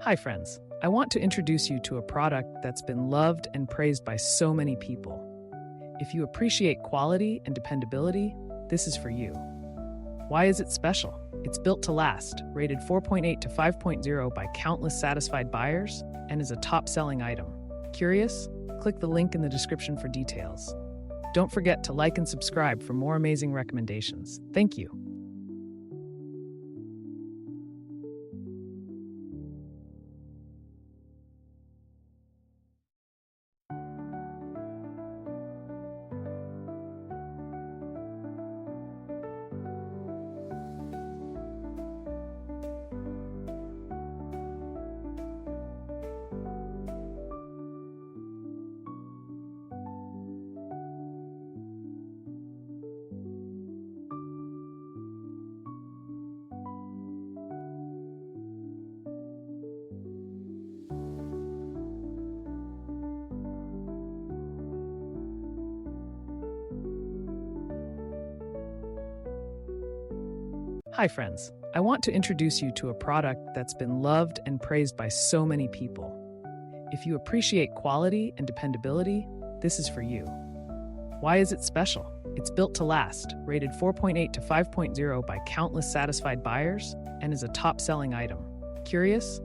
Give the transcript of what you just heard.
Hi, friends. I want to introduce you to a product that's been loved and praised by so many people. If you appreciate quality and dependability, this is for you. Why is it special? It's built to last, rated 4.8 to 5.0 by countless satisfied buyers, and is a top-selling item. Curious? Click the link in the description for details. Don't forget to like and subscribe for more amazing recommendations. Thank you. Hi, friends. I want to introduce you to a product that's been loved and praised by so many people. If you appreciate quality and dependability, this is for you. Why is it special? It's built to last, rated 4.8 to 5.0 by countless satisfied buyers, and is a top-selling item. Curious?